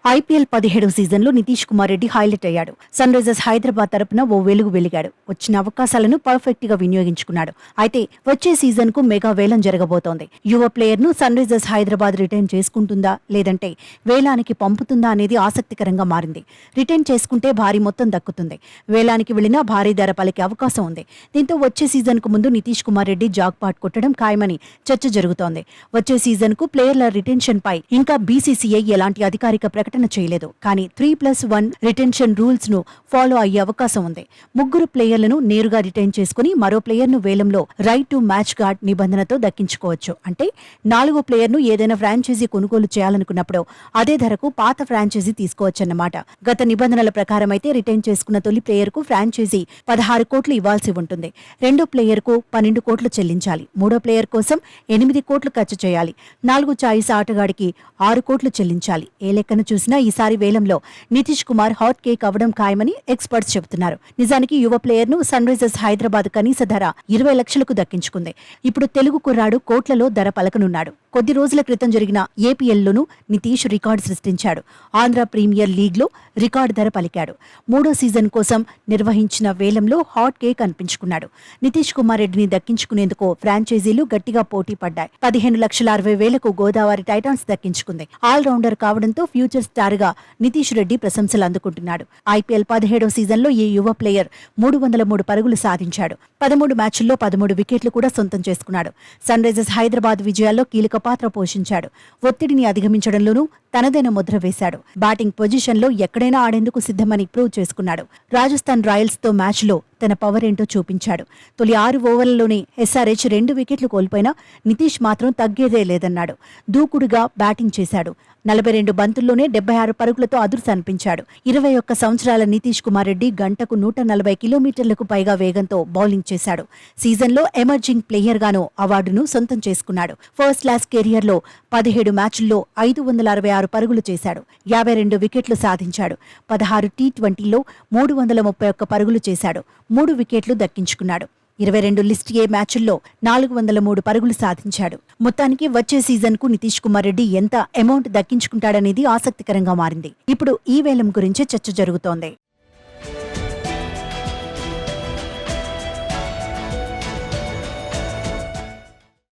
IPL 17 సీజన్లో Nitish Kumar Reddy highlight అయ్యాడు. Sun Risers Hyderabad తరపున ఓ వెలుగు వెలిగాడు. వచ్చిన అవకాశాలను పర్ఫెక్ట్ గా వినియోగించుకున్నాడు. అయితే వచ్చే సీజన్ కు మెగా వేలం జరగబోతోంది. యువ ప్లేయర్ ను సన్ రైజర్స్ హైదరాబాద్ రిటైన్ చేసుకుంటుందా లేదంటే వేలానికి పంపుతుందా అనేది ఆసక్తికరంగా మారింది. రిటైన్ చేసుకుంటే భారీ మొత్తం దక్కుతుంది. వేలానికి వెళ్లినా భారీ ధర పలికే అవకాశం ఉంది. దీంతో వచ్చే సీజన్ కు ముందు నితీష్ కుమార్ రెడ్డి జాక్ పాట్ కొట్టడం ఖాయమని చర్చ జరుగుతోంది. వచ్చే సీజన్ కు ప్లేయర్ల రిటెన్షన్ పై ఇంకా బీసీసీఐ ఎలాంటి అధికారిక ప్రకటన చేయలేదు. కానీ 3+1 రిటెన్షన్ రూల్స్ ను ఫాలో అయ్యే అవకాశం ఉంది. ముగ్గురు ప్లేయర్లను నేరుగా రిటైన్ చేసుకుని మరో ప్లేయర్ ను వేలంలో రైట్ టు మ్యాచ్ గార్డ్ నిబంధనతో దక్కించుకోవచ్చు. అంటే 4వ ప్లేయర్ ను ఏదైనా ఫ్రాంచైజీ కొనుగోలు చేయాలనుకున్నప్పుడు అదే ధరకు పాత ఫ్రాంచైజీ తీసుకోవచ్చన్నమాట. గత నిబంధనల ప్రకారం అయితే రిటైన్ చేసుకున్న తొలి ప్లేయర్ కు ఫ్రాంచైజీ 16 కోట్లు ఇవ్వాల్సి ఉంటుంది. రెండో ప్లేయర్ కు 12 కోట్లు చెల్లించాలి. మూడో ప్లేయర్ కోసం 8 కోట్లు ఖర్చు చేయాలి. 4 చాయిస్ ఆటగాడికి 6 కోట్లు చెల్లించాలి. ఏ లెక్కను చూసినా ఈసారి వేలంలో నితీష్ కుమార్ హాట్ కేక్ అవ్వడం ఖాయమని ఎక్స్పర్ట్స్ చెబుతున్నారు. నిజానికి యువ ప్లేయర్ ను సన్ రైజర్స్ హైదరాబాద్ కనీస ధర 20 లక్షలకు దక్కించుకుంది. ఇప్పుడు తెలుగు కుర్రాడు కోట్లలో ధర పలకనున్నాడు. కొద్ది రోజుల క్రితం జరిగిన ఏపీఎల్లోనూ నితీష్ రికార్డు సృష్టించాడు. ఆంధ్ర ప్రీమియర్ లీగ్ లో రికార్డు ధర పలికాడు. 3వ సీజన్ కోసం నిర్వహించిన వేలంలో హాట్ కేక్ అనిపించుకున్నాడు. నితీష్ కుమార్ రెడ్డిని దక్కించుకునేందుకు ఫ్రాంచైజీలు గట్టిగా పోటీ పడ్డాయి. 15,60,000కు గోదావరి టైటాన్స్ దక్కించుకుంది. ఆల్ రౌండర్ కావడంతో ఫ్యూచర్ స్టార్ గా నితీష్ రెడ్డి ప్రశంసలు అందుకుంటున్నాడు. ఐపీఎల్ 17వ సీజన్లో ఈ యువ ప్లేయర్ 303 పరుగులు సాధించాడు. 13 మ్యాచ్ల్లో 13 వికెట్లు కూడా సొంతం చేసుకున్నాడు. సన్ రైజర్స్ హైదరాబాద్ విజయాల్లో కీలక పాత్ర పోషించాడు. ఒత్తిడిని అధిగమించడంలోనూ తనదైన ముద్ర వేశాడు. బ్యాటింగ్ పొజిషన్ లో ఎక్కడైనా ఆడేందుకు సిద్ధమని ప్రూవ్ చేసుకున్నాడు. రాజస్థాన్ రాయల్స్ తో మ్యాచ్ లో తన పవర్ ఏంటో చూపించాడు. తొలి 6 ఓవర్లలోనే ఎస్ఆర్హెచ్ 2 వికెట్లు కోల్పోయినా నితీష్ మాత్రం తగ్గేదే లేదన్నాడు. దూకుడుగా బ్యాటింగ్ చేశాడు. 42 బంతుల్లోనే 76 పరుగులతో అదుర్స్ అనిపించాడు. 21 సంవత్సరాల నితీష్ కుమార్ రెడ్డి గంటకు 140 కిలోమీటర్లకు పైగా వేగంతో బౌలింగ్ చేశాడు. సీజన్లో ఎమర్జింగ్ ప్లేయర్ గాను అవార్డును సొంతం చేసుకున్నాడు. ఫస్ట్ క్లాస్ కెరియర్ లో 17 మ్యాచ్ల్లో 566 పరుగులు చేశాడు. 52 వికెట్లు సాధించాడు. 16 టీ20లో 331 పరుగులు చేశాడు. 3 వికెట్లు దక్కించుకున్నాడు. 22 లిస్ట్ ఏ మ్యాచ్ల్లో 403 పరుగులు సాధించాడు. మొత్తానికి వచ్చే సీజన్ కు నితీష్ కుమార్ రెడ్డి ఎంత అమౌంట్ దక్కించుకుంటాడనేది ఆసక్తికరంగా మారింది. ఇప్పుడు ఈ వేలం గురించే చర్చ జరుగుతోంది.